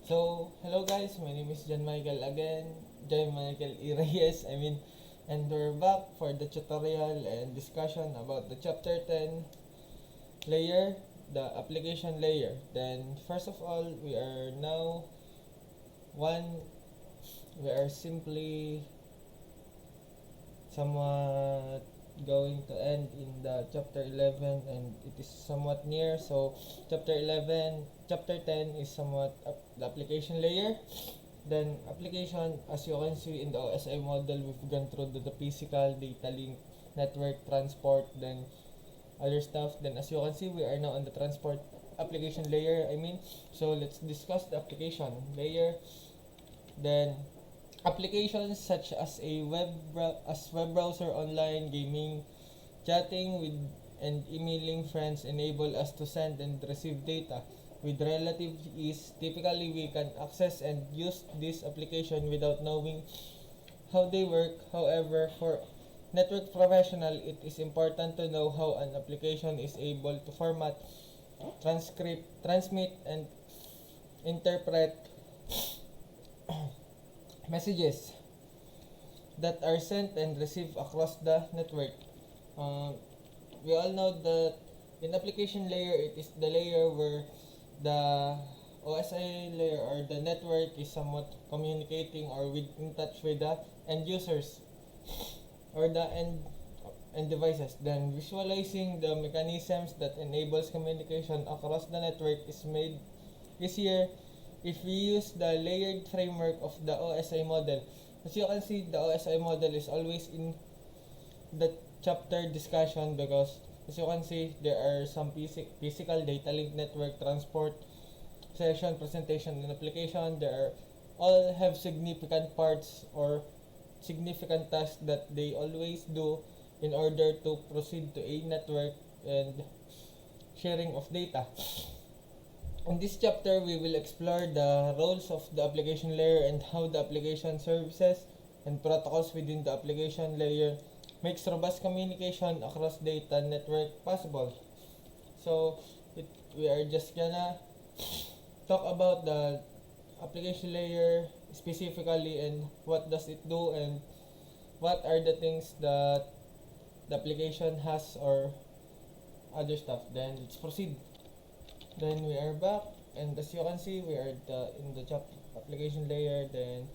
So, hello guys, my name is John Michael again, John Michael Reyes, and we're back for the tutorial and discussion about the chapter 10 layer, the application layer. Then, first of all, one, we are simply somewhat going to end in the chapter 11 and it is somewhat near. So chapter 10 is somewhat the application layer. Then application, as you can see in the OSI model, we've gone through the physical, data link, network, transport, then other stuff. Then as you can see, we are now on the transport application layer, so let's discuss the application layer. Then applications such as web browser, online gaming, chatting with and emailing friends enable us to send and receive data with relative ease. Typically, we can access and use this application without knowing how they work. However, for network professional, it is important to know how an application is able to format, transmit, and interpret messages that are sent and received across the network. We all know that in application layer, it is the layer where the OSI layer or the network is somewhat communicating or in touch with the end users or the end devices. Then visualizing the mechanisms that enables communication across the network is made easier if we use the layered framework of the OSI model. As you can see, the OSI model is always in the chapter discussion because as you can see, there are some physical data link, network, transport, session, presentation, and application. All have significant parts or significant tasks that they always do in order to proceed to a network and sharing of data. In this chapter, we will explore the roles of the application layer and how the application services and protocols within the application layer makes robust communication across data network possible. So, we are just gonna talk about the application layer specifically and what does it do and what are the things that the application has or other stuff. Then let's proceed. Then we are back, and as you can see, we are in the application layer. Then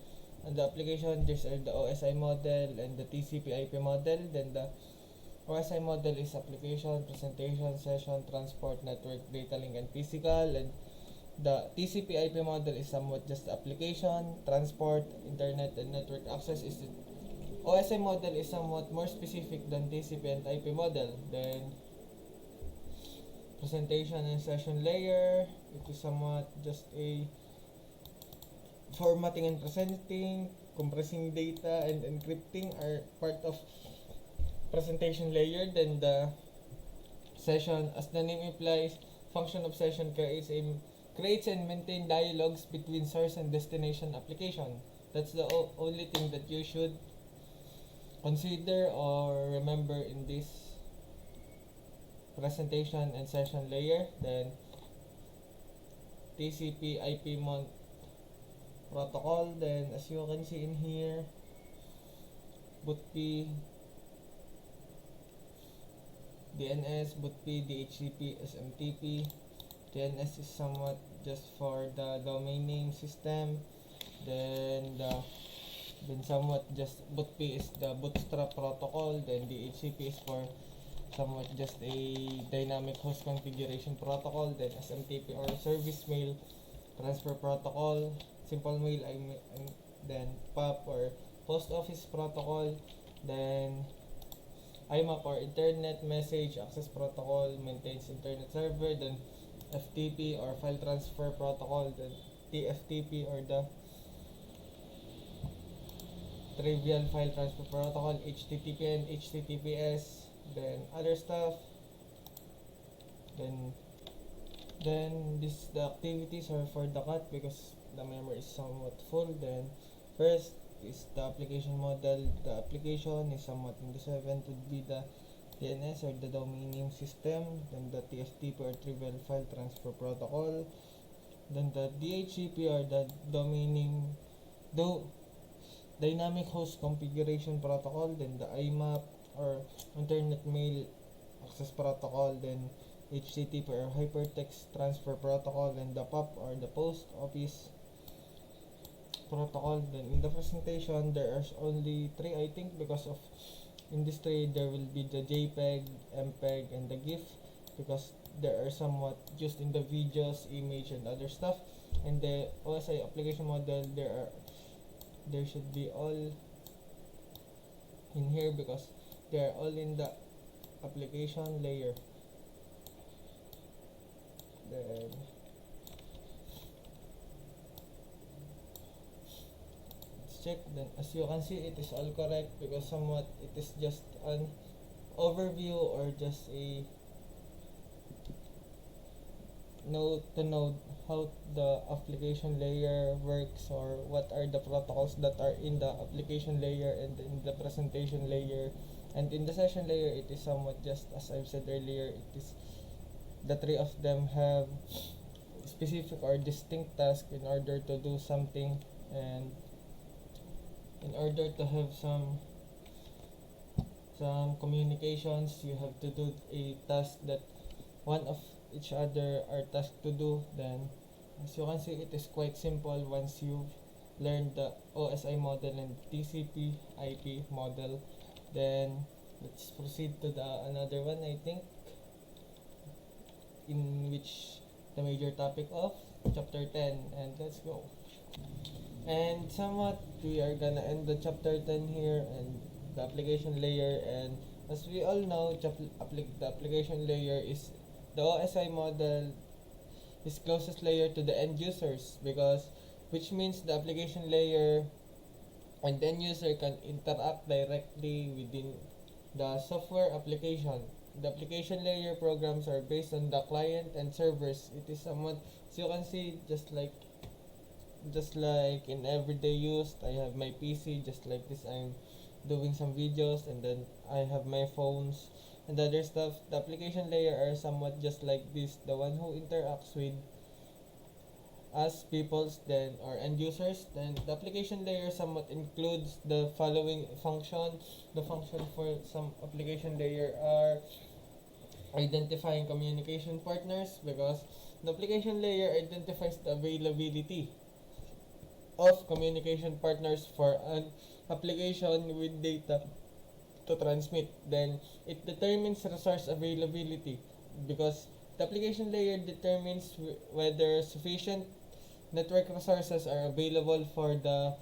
on the application, these are the OSI model and the TCP/IP model. Then the OSI model is application, presentation, session, transport, network, data link, and physical. And the TCP/IP model is somewhat just application, transport, internet, and network access. OSI model is somewhat more specific than TCP and IP model. Then presentation and session layer, it is somewhat just a formatting and presenting, compressing data, and encrypting are part of presentation layer. Then the session, as the name implies, function of session creates and maintain dialogues between source and destination application. That's the only thing that you should consider or remember in this presentation and session layer. Then TCP/IP protocol. Then as you can see in here, BOOTP, DNS, BOOTP, DHCP, SMTP. DNS is somewhat just for the domain name system. Then somewhat just BOOTP is the bootstrap protocol. Then DHCP is for somewhat just a dynamic host configuration protocol. Then SMTP or service mail transfer protocol, simple mail, then POP or post office protocol. Then IMAP or internet message access protocol maintains internet server. Then FTP or file transfer protocol. Then TFTP or the trivial file transfer protocol, HTTP and HTTPS. Then other stuff. Then the activities are for the cut because the memory is somewhat full. Then first is the application model. The application is somewhat in the 7th would be the DNS or the domain name system. Then the TFTP or trivial file transfer protocol. Then the DHCP or the domaining do dynamic host configuration protocol, then the IMAP or internet mail access protocol, then HTTP or hypertext transfer protocol, then the POP or the post office protocol. Then in the presentation there are only three, I think, because of industry. There will be the JPEG, MPEG, and the GIF, because there are somewhat used in the videos, image, and other stuff. And the OSI application model, there should be all in here because they are all in the application layer. Then let's check. Then as you can see, it is all correct because somewhat it is just an overview or just a node to node how the application layer works, or what are the protocols that are in the application layer and in the presentation layer. And in the session layer, it is somewhat just as I've said earlier, it is the three of them have specific or distinct tasks in order to do something, and in order to have some communications, you have to do a task that one of each other are tasked to do. Then as you can see, it is quite simple once you've learned the OSI model and TCP IP model. Then let's proceed to the another one, I think, in which the major topic of chapter 10, and let's go. And somewhat we are gonna end the chapter 10 here and the application layer. And as we all know, the application layer is the OSI model is closest layer to the end users, because which means the application layer and the end user can interact directly within the software application. The application layer programs are based on the client and servers. It is somewhat, as you can see, just like in everyday use, I have my PC just like this. I'm doing some videos, and then I have my phones and other stuff. The application layer are somewhat just like this, the one who interacts with us peoples, then or end users. Then the application layer somewhat includes the following function. The function for some application layer are identifying communication partners, because the application layer identifies the availability of communication partners for an application with data to transmit. Then it determines resource availability, because the application layer determines whether sufficient network resources are available for the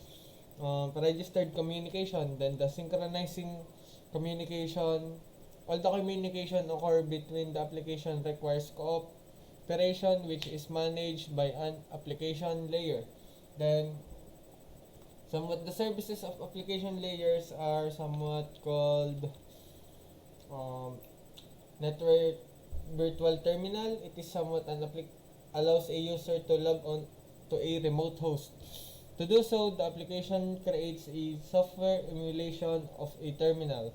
registered communication. Then the synchronizing communication, all the communication occur between the application requires cooperation, which is managed by an application layer. Then somewhat the services of application layers are somewhat called network virtual terminal. It is somewhat allows a user to log on to a remote host. To do so, the application creates a software emulation of a terminal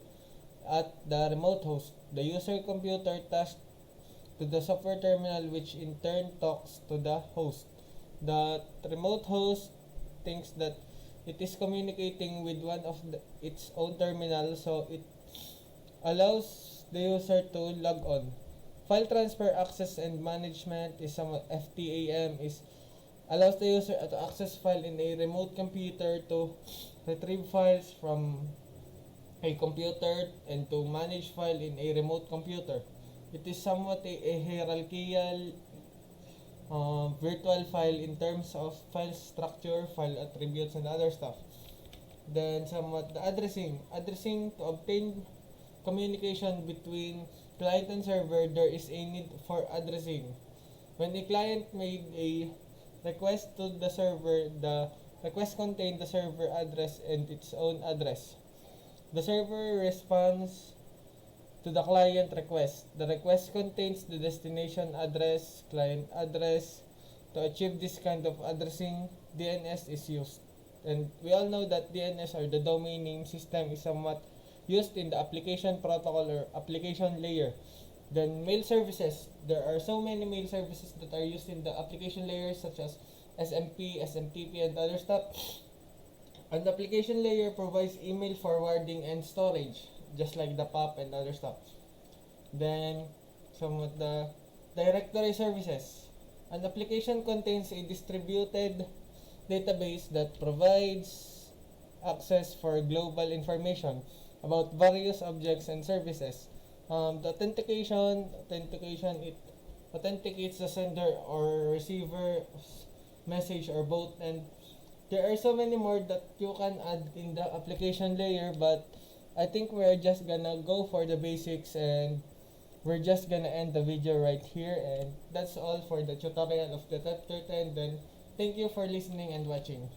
at the remote host. The user computer tasks to the software terminal, which in turn talks to the host. The remote host thinks that it is communicating with one of its own terminal, so it allows the user to log on. File transfer access and management is somewhat FTAM is allows the user to access file in a remote computer, to retrieve files from a computer, and to manage file in a remote computer. It is somewhat a hierarchical virtual file in terms of file structure, file attributes, and other stuff. Then somewhat the addressing to obtain communication between client and server, there is a need for addressing. When a client made a request to the server, the request contained the server address and its own address. The server responds to the client request. The request contains the destination address, client address. To achieve this kind of addressing, DNS is used. And we all know that DNS, or the domain name system, is somewhat used in the application protocol or application layer. Then mail services. There are so many mail services that are used in the application layers such as SMP, SMTP, and other stuff. An application layer provides email forwarding and storage, just like the POP and other stuff. Then, some of the directory services. An application contains a distributed database that provides access for global information about various objects and services. The authentication, it authenticates the sender or receiver message or both, and there are so many more that you can add in the application layer, but I think we're just gonna go for the basics, and we're just gonna end the video right here, and that's all for the tutorial of the chapter 10. Then thank you for listening and watching.